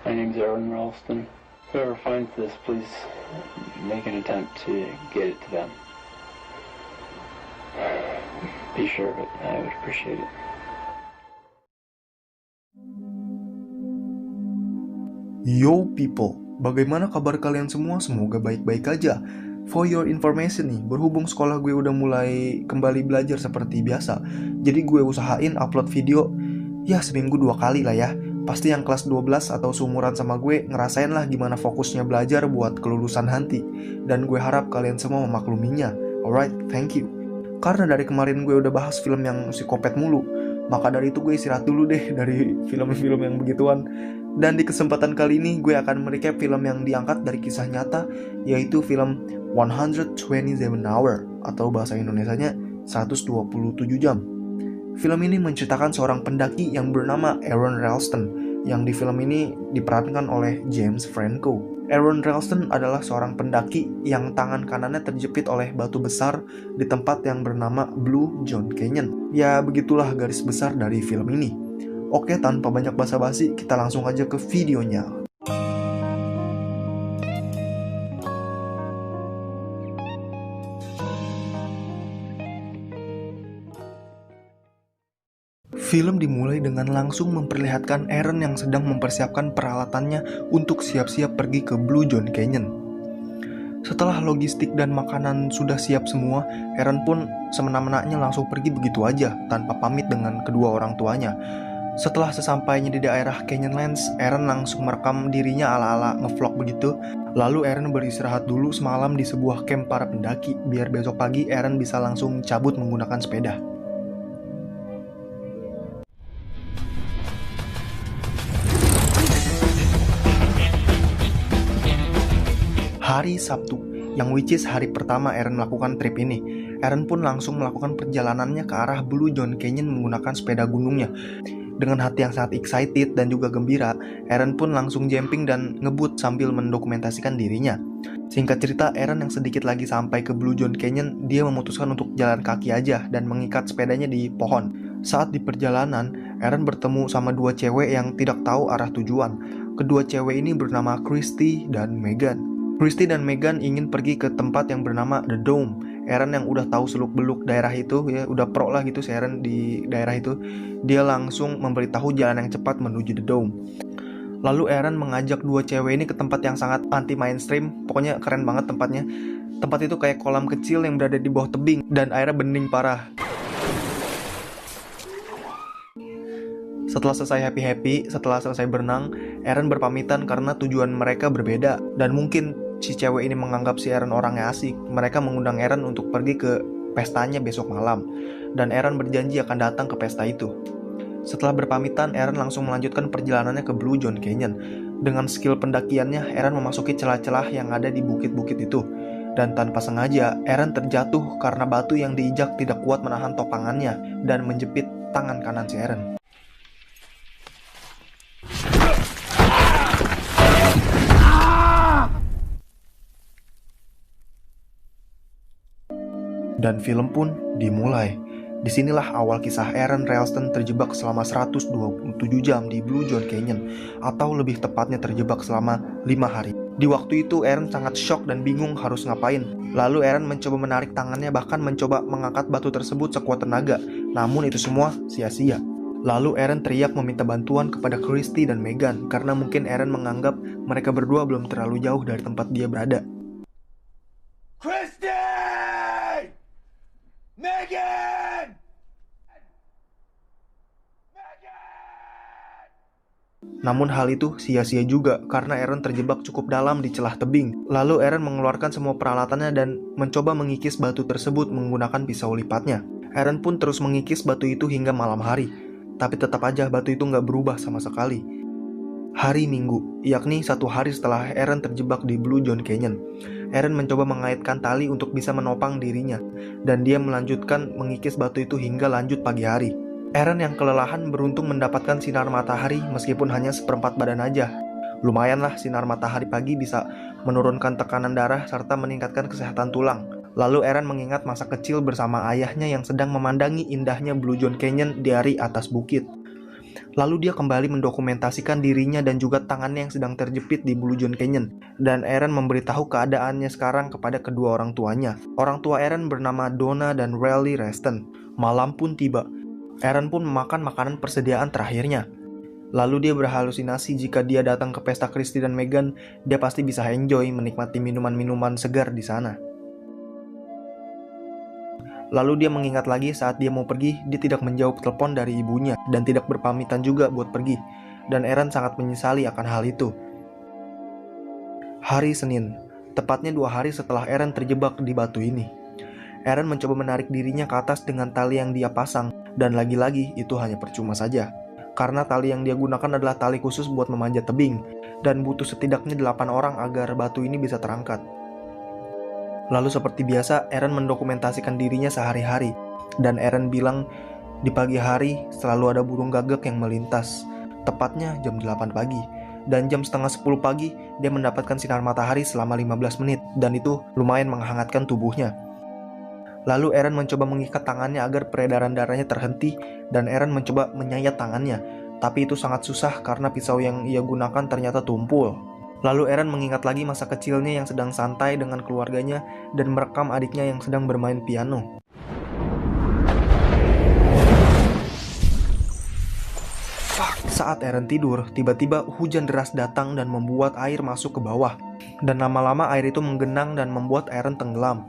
My name's Aaron Ralston. Whoever finds this, please make an attempt to get it to them. Be sure of it. I would appreciate it. Yo people, bagaimana kabar kalian semua? Semoga baik-baik aja. For your information nih, berhubung sekolah gue udah mulai kembali belajar seperti biasa, jadi gue usahain upload video ya seminggu 2 kali lah ya. Pasti yang kelas 12 atau seumuran sama gue ngerasain lah gimana fokusnya belajar buat kelulusan nanti. Dan gue harap kalian semua memakluminya. Alright, thank you. Karena dari kemarin gue udah bahas film yang psikopat mulu, maka dari itu gue istirahat dulu deh dari film-film yang begituan. Dan di kesempatan kali ini gue akan merecap film yang diangkat dari kisah nyata, yaitu film 127 Hour atau bahasa Indonesianya 127 jam. Film ini menceritakan seorang pendaki yang bernama Aaron Ralston, yang di film ini diperankan oleh James Franco. Aaron Ralston adalah seorang pendaki yang tangan kanannya terjepit oleh batu besar di tempat yang bernama Blue John Canyon. Ya begitulah garis besar dari film ini. Oke, tanpa banyak basa-basi, kita langsung aja ke videonya. Film dimulai dengan langsung memperlihatkan Aaron yang sedang mempersiapkan peralatannya untuk siap-siap pergi ke Blue John Canyon. Setelah logistik dan makanan sudah siap semua, Aaron pun semena-menanya langsung pergi begitu aja, tanpa pamit dengan kedua orang tuanya. Setelah sesampainya di daerah Canyonlands, Aaron langsung merekam dirinya ala-ala ngevlog begitu. Lalu Aaron beristirahat dulu semalam di sebuah camp para pendaki, biar besok pagi Aaron bisa langsung cabut menggunakan sepeda. Hari Sabtu, yang which is hari pertama Aaron melakukan trip ini. Aaron pun langsung melakukan perjalanannya ke arah Blue John Canyon menggunakan sepeda gunungnya. Dengan hati yang sangat excited dan juga gembira, Aaron pun langsung jumping dan ngebut sambil mendokumentasikan dirinya. Singkat cerita, Aaron yang sedikit lagi sampai ke Blue John Canyon, dia memutuskan untuk jalan kaki aja dan mengikat sepedanya di pohon. Saat di perjalanan, Aaron bertemu sama dua cewek yang tidak tahu arah tujuan. Kedua cewek ini bernama Christy dan Megan. Christy dan Megan ingin pergi ke tempat yang bernama The Dome. Aaron yang udah tahu seluk-beluk daerah itu, ya udah pro lah gitu si Aaron di daerah itu. Dia langsung memberitahu jalan yang cepat menuju The Dome. Lalu Aaron mengajak dua cewek ini ke tempat yang sangat anti mainstream. Pokoknya keren banget tempatnya. Tempat itu kayak kolam kecil yang berada di bawah tebing dan airnya bening parah. Setelah selesai happy-happy, setelah selesai berenang, Aaron berpamitan karena tujuan mereka berbeda. Dan mungkin si cewek ini menganggap si Aaron orangnya asik. Mereka mengundang Aaron untuk pergi ke pestanya besok malam. Dan Aaron berjanji akan datang ke pesta itu. Setelah berpamitan, Aaron langsung melanjutkan perjalanannya ke Blue John Canyon. Dengan skill pendakiannya, Aaron memasuki celah-celah yang ada di bukit-bukit itu. Dan tanpa sengaja, Aaron terjatuh karena batu yang diinjak tidak kuat menahan topangannya dan menjepit tangan kanan si Aaron. Dan film pun dimulai. Disinilah awal kisah Aaron Ralston terjebak selama 127 jam di Blue John Canyon, atau lebih tepatnya terjebak selama 5 hari. Di waktu itu Aaron sangat shock dan bingung harus ngapain. Lalu Aaron mencoba menarik tangannya, bahkan mencoba mengangkat batu tersebut sekuat tenaga. Namun itu semua sia-sia. Lalu Aaron teriak meminta bantuan kepada Christy dan Megan, karena mungkin Aaron menganggap mereka berdua belum terlalu jauh dari tempat dia berada. Christy! Megan! Namun hal itu sia-sia juga karena Aaron terjebak cukup dalam di celah tebing. Lalu Aaron mengeluarkan semua peralatannya dan mencoba mengikis batu tersebut menggunakan pisau lipatnya. Aaron pun terus mengikis batu itu hingga malam hari. Tapi tetap aja batu itu nggak berubah sama sekali. Hari Minggu, yakni 1 hari setelah Aaron terjebak di Blue John Canyon, Aaron mencoba mengaitkan tali untuk bisa menopang dirinya, dan dia melanjutkan mengikis batu itu hingga lanjut pagi hari. Aaron yang kelelahan beruntung mendapatkan sinar matahari meskipun hanya seperempat badan aja. Lumayanlah sinar matahari pagi bisa menurunkan tekanan darah serta meningkatkan kesehatan tulang. Lalu Aaron mengingat masa kecil bersama ayahnya yang sedang memandangi indahnya Blue John Canyon dari atas bukit. Lalu dia kembali mendokumentasikan dirinya dan juga tangannya yang sedang terjepit di Blue John Canyon. Dan Aaron memberitahu keadaannya sekarang kepada kedua orang tuanya. Orang tua Aaron bernama Donna dan Riley Reston. Malam pun tiba. Aaron pun memakan makanan persediaan terakhirnya. Lalu dia berhalusinasi jika dia datang ke pesta Christy dan Megan, dia pasti bisa enjoy menikmati minuman-minuman segar di sana. Lalu dia mengingat lagi saat dia mau pergi, dia tidak menjawab telepon dari ibunya dan tidak berpamitan juga buat pergi. Dan Aaron sangat menyesali akan hal itu. Hari Senin, tepatnya 2 hari setelah Aaron terjebak di batu ini. Aaron mencoba menarik dirinya ke atas dengan tali yang dia pasang, dan lagi-lagi itu hanya percuma saja. Karena tali yang dia gunakan adalah tali khusus buat memanjat tebing, dan butuh setidaknya 8 orang agar batu ini bisa terangkat. Lalu seperti biasa, Aaron mendokumentasikan dirinya sehari-hari. Dan Aaron bilang, di pagi hari selalu ada burung gagak yang melintas. Tepatnya jam 8 pagi. Dan jam setengah 10 pagi, dia mendapatkan sinar matahari selama 15 menit. Dan itu lumayan menghangatkan tubuhnya. Lalu Aaron mencoba mengikat tangannya agar peredaran darahnya terhenti. Dan Aaron mencoba menyayat tangannya. Tapi itu sangat susah karena pisau yang ia gunakan ternyata tumpul. Lalu Aaron mengingat lagi masa kecilnya yang sedang santai dengan keluarganya dan merekam adiknya yang sedang bermain piano. Saat Aaron tidur, tiba-tiba hujan deras datang dan membuat air masuk ke bawah. Dan lama-lama air itu menggenang dan membuat Aaron tenggelam.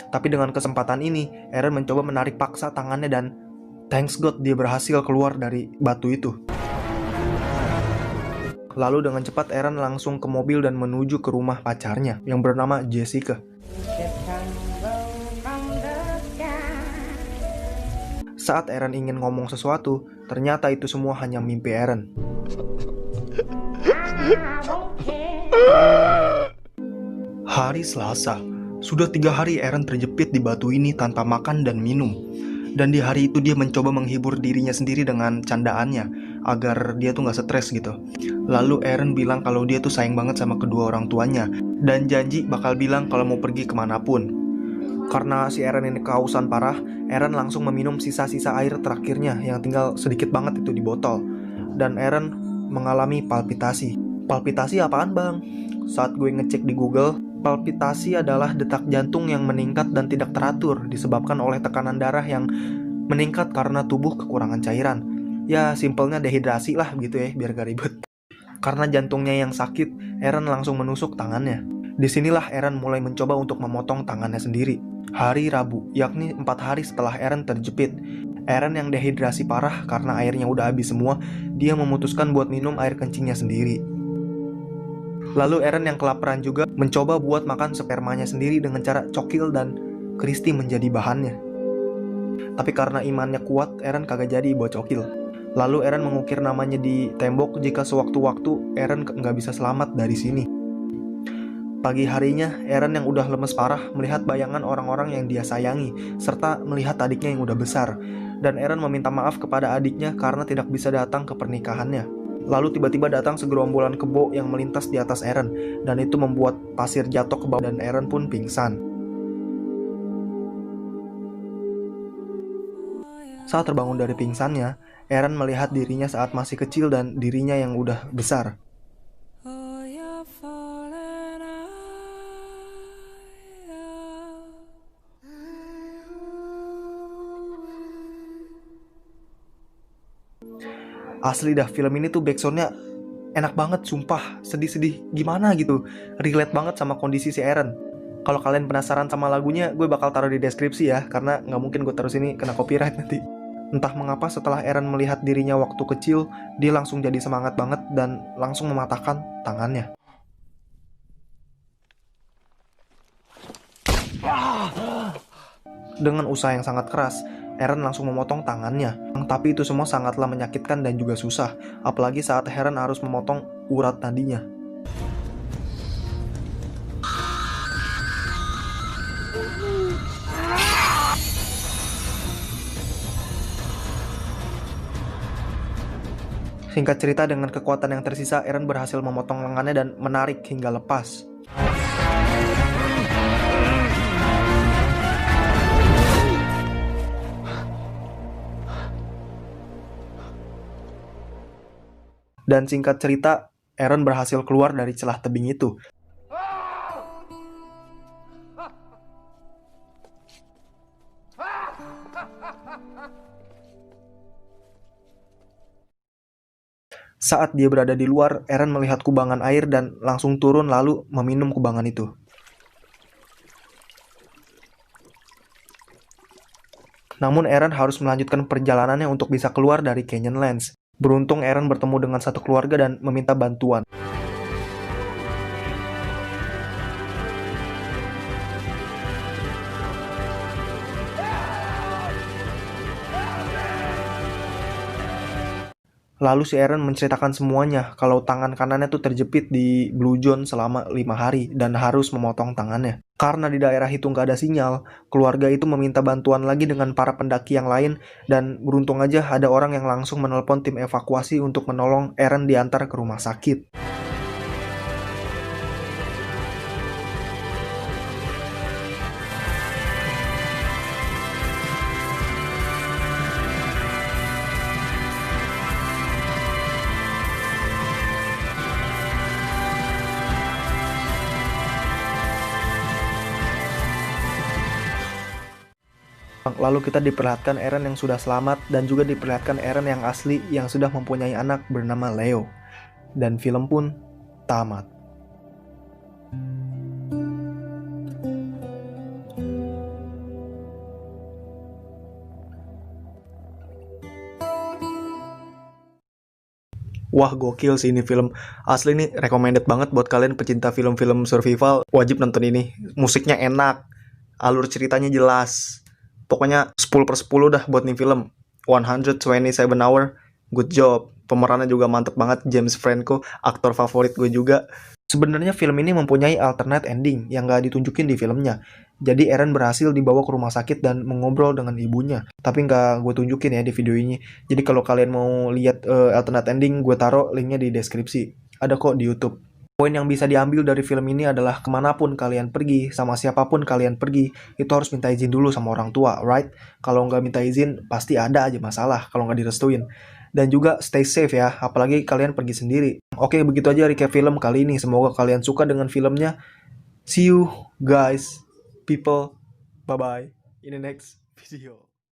Tapi dengan kesempatan ini, Aaron mencoba menarik paksa tangannya dan thanks God dia berhasil keluar dari batu itu. Lalu dengan cepat Aaron langsung ke mobil dan menuju ke rumah pacarnya yang bernama Jessica. Saat Aaron ingin ngomong sesuatu, ternyata itu semua hanya mimpi Aaron. Hari Selasa, sudah 3 hari Aaron terjepit di batu ini tanpa makan dan minum. Dan di hari itu dia mencoba menghibur dirinya sendiri dengan candaannya, agar dia tuh gak stres gitu. Lalu Aaron bilang kalau dia tuh sayang banget sama kedua orang tuanya, dan janji bakal bilang kalau mau pergi kemanapun. Karena si Aaron ini kehausan parah, Aaron langsung meminum sisa-sisa air terakhirnya yang tinggal sedikit banget itu di botol. Dan Aaron mengalami palpitasi. Palpitasi apaan bang? Saat gue ngecek di Google, palpitasi adalah detak jantung yang meningkat dan tidak teratur disebabkan oleh tekanan darah yang meningkat karena tubuh kekurangan cairan. Ya simpelnya dehidrasi lah gitu ya, biar gak ribet. Karena jantungnya yang sakit, Aaron langsung menusuk tangannya. Disinilah Aaron mulai mencoba untuk memotong tangannya sendiri. Hari Rabu, yakni 4 hari setelah Aaron terjepit. Aaron yang dehidrasi parah karena airnya udah habis semua, dia memutuskan buat minum air kencingnya sendiri. Lalu Aaron yang kelaparan juga mencoba buat makan spermanya sendiri dengan cara cokil dan Christy menjadi bahannya. Tapi karena imannya kuat, Aaron kagak jadi buat cokil. Lalu Aaron mengukir namanya di tembok jika sewaktu-waktu Aaron nggak bisa selamat dari sini. Pagi harinya, Aaron yang udah lemes parah melihat bayangan orang-orang yang dia sayangi, serta melihat adiknya yang udah besar. Dan Aaron meminta maaf kepada adiknya karena tidak bisa datang ke pernikahannya. Lalu tiba-tiba datang segerombolan kebo yang melintas di atas Aaron, dan itu membuat pasir jatuh ke bawah dan Aaron pun pingsan. Saat terbangun dari pingsannya, Aaron melihat dirinya saat masih kecil dan dirinya yang udah besar. Asli dah, film ini tuh backsoundnya enak banget, sumpah. Sedih-sedih gimana gitu, relate banget sama kondisi si Aaron. Kalau kalian penasaran sama lagunya, gue bakal taruh di deskripsi ya, karena gak mungkin gue taruh sini kena copyright nanti. Entah mengapa setelah Aaron melihat dirinya waktu kecil, dia langsung jadi semangat banget dan langsung mematahkan tangannya. Dengan usaha yang sangat keras, Aaron langsung memotong tangannya. Tapi itu semua sangatlah menyakitkan dan juga susah, apalagi saat Aaron harus memotong urat nadinya. Singkat cerita, dengan kekuatan yang tersisa, Aaron berhasil memotong lengannya dan menarik hingga lepas. Dan singkat cerita, Eren berhasil keluar dari celah tebing itu. Saat dia berada di luar, Eren melihat kubangan air dan langsung turun lalu meminum kubangan itu. Namun Eren harus melanjutkan perjalanannya untuk bisa keluar dari Canyonlands. Beruntung Eren bertemu dengan satu keluarga dan meminta bantuan. Lalu si Eren menceritakan semuanya kalau tangan kanannya tuh terjepit di Blue Zone selama 5 hari dan harus memotong tangannya. Karena di daerah itu nggak ada sinyal, keluarga itu meminta bantuan lagi dengan para pendaki yang lain dan beruntung aja ada orang yang langsung menelpon tim evakuasi untuk menolong Eren diantar ke rumah sakit. Lalu kita diperlihatkan Eren yang sudah selamat dan juga diperlihatkan Eren yang asli yang sudah mempunyai anak bernama Leo. Dan film pun tamat. Wah, gokil sih ini film. Asli nih recommended banget buat kalian pecinta film-film survival. Wajib nonton ini. Musiknya enak, alur ceritanya jelas. Pokoknya 10/10 dah buat nih film. 127 Hour, good job. Pemerannya juga mantep banget. James Franco, aktor favorit gue juga. Sebenarnya film ini mempunyai alternate ending yang gak ditunjukin di filmnya. Jadi Eren berhasil dibawa ke rumah sakit dan mengobrol dengan ibunya. Tapi nggak gue tunjukin ya di video ini. Jadi kalau kalian mau lihat alternate ending, gue taruh linknya di deskripsi. Ada kok di YouTube. Poin yang bisa diambil dari film ini adalah kemanapun kalian pergi, sama siapapun kalian pergi, itu harus minta izin dulu sama orang tua, right? Kalau nggak minta izin, pasti ada aja masalah kalau nggak direstuin. Dan juga stay safe ya, apalagi kalian pergi sendiri. Oke, begitu aja recap film kali ini. Semoga kalian suka dengan filmnya. See you guys, people. Bye-bye in the next video.